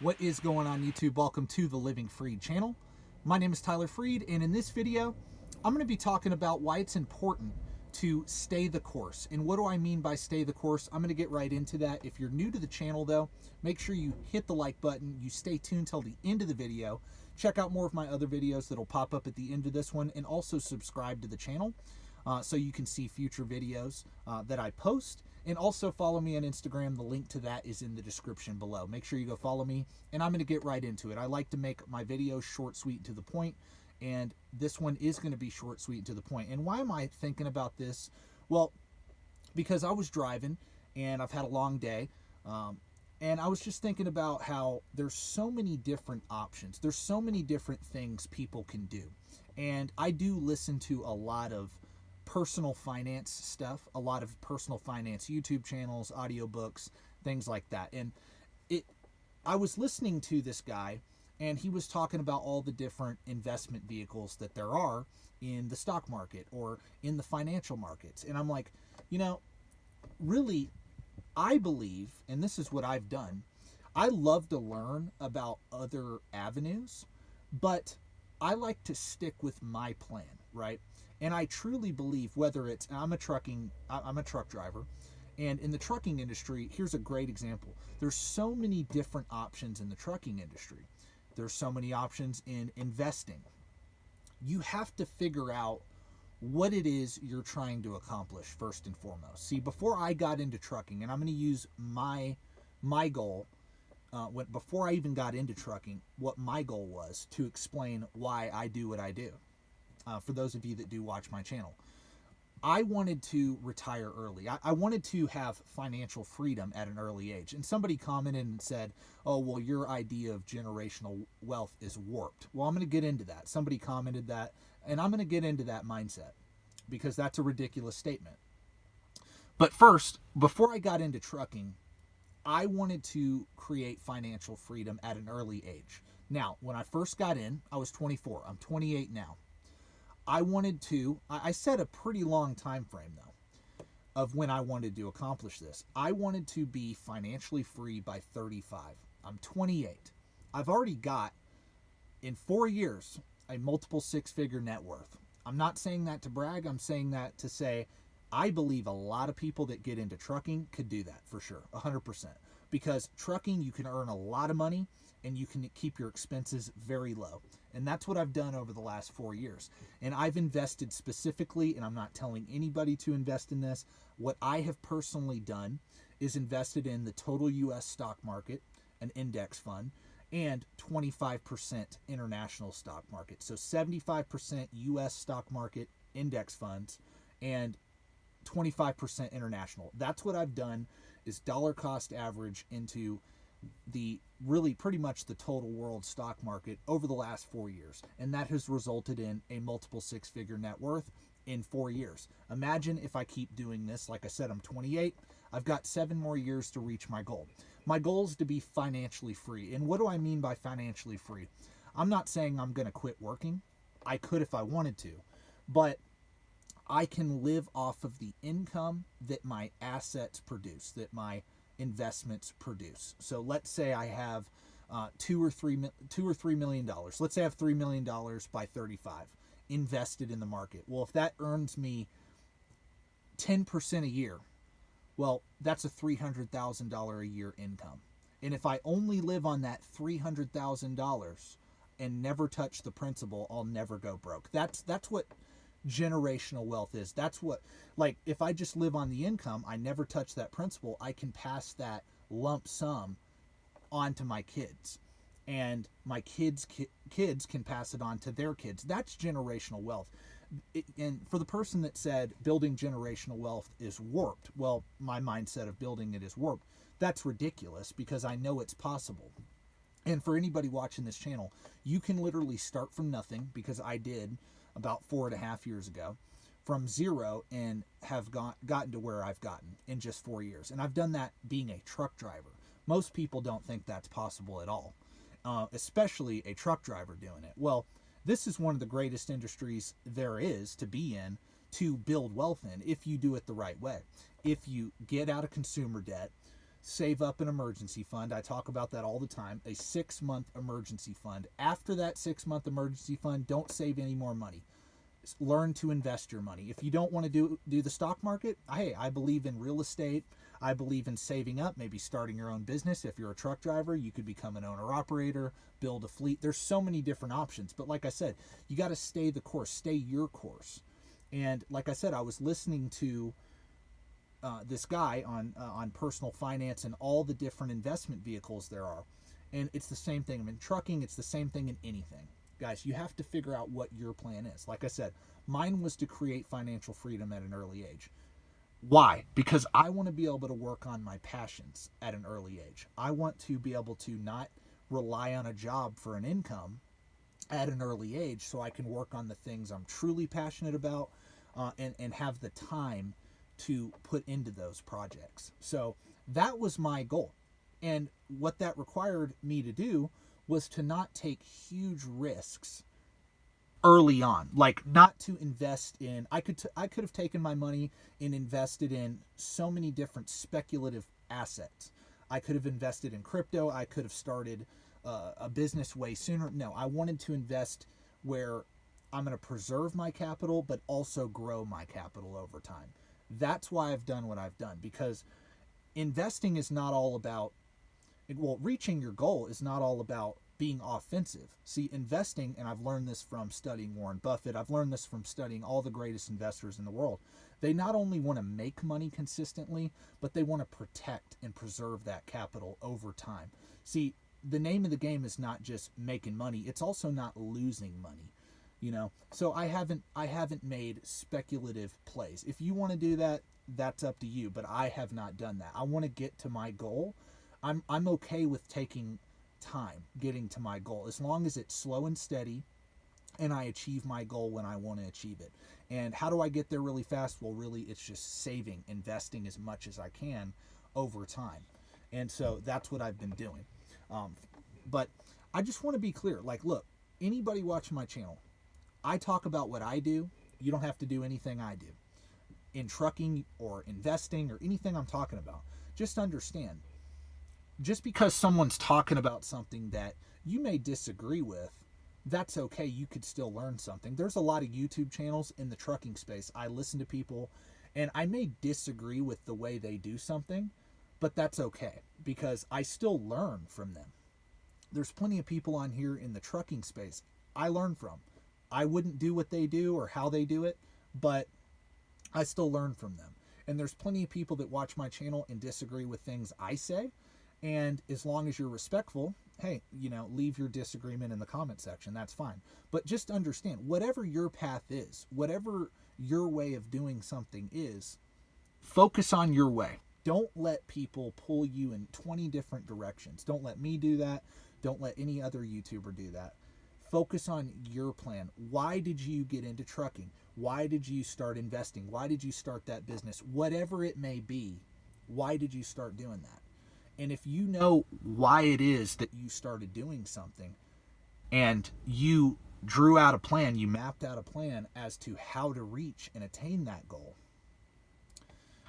What is going on, YouTube? Welcome to the Living Freed channel. My name is Tyler Freed, and in this video, I'm going to be talking about why it's important to stay the course. And what do I mean by stay the course? I'm going to get right into that. If you're new to the channel, though, make sure you hit the like button. You stay tuned till the end of the video. Check out more of my other videos that'll pop up at the end of this one, and also subscribe to the channel so you can see future videos that I post. And also follow me on Instagram. The link to that is in the description below. Make sure you go follow me, and I'm going to get right into it. I like to make my videos short, sweet, and to the point, and this one is going to be short, sweet, and to the point. And why am I thinking about this? Well, because I was driving, and I've had a long day, and I was just thinking about how there's so many different options. There's so many different things people can do. And I do listen to a lot of personal finance stuff, a lot of personal finance YouTube channels, audiobooks, things like that. And I was listening to this guy, and he was talking about all the different investment vehicles that there are in the stock market or in the financial markets. And I'm like, really, I believe, and this is what I've done, I love to learn about other avenues, but I like to stick with my plan, right? And I truly believe, whether it's, I'm a truck driver, and in the trucking industry, here's a great example. There's so many different options in the trucking industry. There's so many options in investing. You have to figure out what it is you're trying to accomplish first and foremost. See, before I got into trucking, and I'm going to use my goal, before I even got into trucking, what my goal was to explain why I do what I do. For those of you that do watch my channel, I wanted to retire early. I wanted to have financial freedom at an early age. And somebody commented and said, oh, well, your idea of generational wealth is warped. Well, I'm going to get into that. Somebody commented that, and I'm going to get into that mindset because that's a ridiculous statement. But first, before I got into trucking, I wanted to create financial freedom at an early age. Now, when I first got in, I was 24. I'm 28 now. I set a pretty long time frame, though, of when I wanted to accomplish this. I wanted to be financially free by 35. I'm 28. I've already got, in 4 years, a multiple six-figure net worth. I'm not saying that to brag. I'm saying that to say I believe a lot of people that get into trucking could do that for sure, 100%. Because trucking, you can earn a lot of money, and you can keep your expenses very low. And that's what I've done over the last 4 years. And I've invested specifically, and I'm not telling anybody to invest in this, what I have personally done is invested in the total U.S. stock market, an index fund, and 25% international stock market. So 75% U.S. stock market index funds and 25% international. That's what I've done, is dollar cost average into the really pretty much the total world stock market over the last 4 years. And that has resulted in a multiple six-figure net worth in 4 years. Imagine if I keep doing this. Like I said, I'm 28. I've got 7 more years to reach my goal. My goal is to be financially free. And what do I mean by financially free? I'm not saying I'm going to quit working. I could if I wanted to. But I can live off of the income that my assets produce, that my investments produce. So let's say I have $2 or $3 million. Let's say I have $3 million by 35 invested in the market. Well, if that earns me 10% a year, well, that's a $300,000 a year income. And if I only live on that $300,000 and never touch the principal, I'll never go broke. That's what generational wealth is. That's what, like, if I just live on the income, I never touch that principal, I can pass that lump sum on to my kids, and my kids can pass it on to their kids. That's generational wealth. And for the person that said building generational wealth is warped, well, my mindset of building it is warped. That's ridiculous, because I know it's possible. And for anybody watching this channel, you can literally start from nothing, because I did about 4.5 years ago, from zero, and have gotten to where I've gotten in just 4 years. And I've done that being a truck driver. Most people don't think that's possible at all, especially a truck driver doing it. Well, this is one of the greatest industries there is to be in, to build wealth in, if you do it the right way. If you get out of consumer debt, save up an emergency fund. I talk about that all the time. A 6-month emergency fund. After that 6-month emergency fund, don't save any more money. Learn to invest your money. If you don't want to do the stock market, hey, I believe in real estate. I believe in saving up, maybe starting your own business. If you're a truck driver, you could become an owner operator, build a fleet. There's so many different options. But like I said, you got to stay the course, stay your course. And like I said, I was listening to this guy on personal finance and all the different investment vehicles there are. And it's the same thing. I mean, trucking, it's the same thing in anything. Guys, you have to figure out what your plan is. Like I said, mine was to create financial freedom at an early age. Why? Because I want to be able to work on my passions at an early age. I want to be able to not rely on a job for an income at an early age, so I can work on the things I'm truly passionate about and have the time to put into those projects. So that was my goal. And what that required me to do was to not take huge risks early on, like not to invest in, I could have taken my money and invested in so many different speculative assets. I could have invested in crypto. I could have started a business way sooner. No, I wanted to invest where I'm going to preserve my capital, but also grow my capital over time. That's why I've done what I've done, because investing is not all about, well, reaching your goal is not all about being offensive. See, investing, and I've learned this from studying Warren Buffett, I've learned this from studying all the greatest investors in the world. They not only want to make money consistently, but they want to protect and preserve that capital over time. See, the name of the game is not just making money, it's also not losing money. You know, so I haven't made speculative plays. If you want to do that, that's up to you, but I have not done that. I want to get to my goal. I'm okay with taking time getting to my goal, as long as it's slow and steady and I achieve my goal when I want to achieve it. And how do I get there really fast? Well, really, it's just saving, investing as much as I can over time. And so that's what I've been doing. But I just want to be clear. Like, look, anybody watching my channel, I talk about what I do. You don't have to do anything I do. In trucking or investing or anything I'm talking about, just understand, just because someone's talking about something that you may disagree with, that's okay. You could still learn something. There's a lot of YouTube channels in the trucking space. I listen to people, and I may disagree with the way they do something, but that's okay, because I still learn from them. There's plenty of people on here in the trucking space I learn from. I wouldn't do what they do or how they do it, but I still learn from them. And there's plenty of people that watch my channel and disagree with things I say. And as long as you're respectful, hey, you know, leave your disagreement in the comment section. That's fine. But just understand, whatever your path is, whatever your way of doing something is, focus on your way. Don't let people pull you in 20 different directions. Don't let me do that. Don't let any other YouTuber do that. Focus on your plan. Why did you get into trucking? Why did you start investing? Why did you start that business? Whatever it may be, why did you start doing that? And if you know why it is that you started doing something, and you drew out a plan, you mapped out a plan as to how to reach and attain that goal,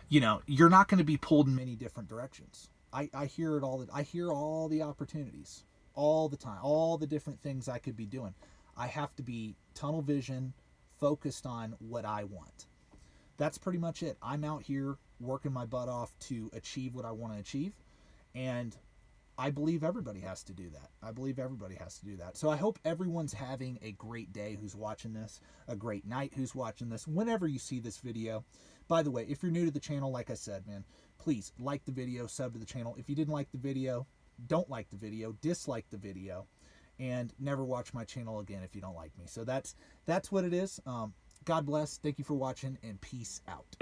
you know, you're not going to be pulled in many different directions. I hear it all. I hear all the opportunities all the time, all the different things I could be doing. I have to be tunnel vision, focused on what I want. That's pretty much it. I'm out here working my butt off to achieve what I want to achieve. And I believe everybody has to do that. I believe everybody has to do that. So I hope everyone's having a great day who's watching this, a great night who's watching this, whenever you see this video. By the way, if you're new to the channel, like I said, man, please like the video, sub to the channel. If you didn't like the video, don't like the video, dislike the video, and never watch my channel again if you don't like me. So that's what it is. God bless. Thank you for watching, and peace out.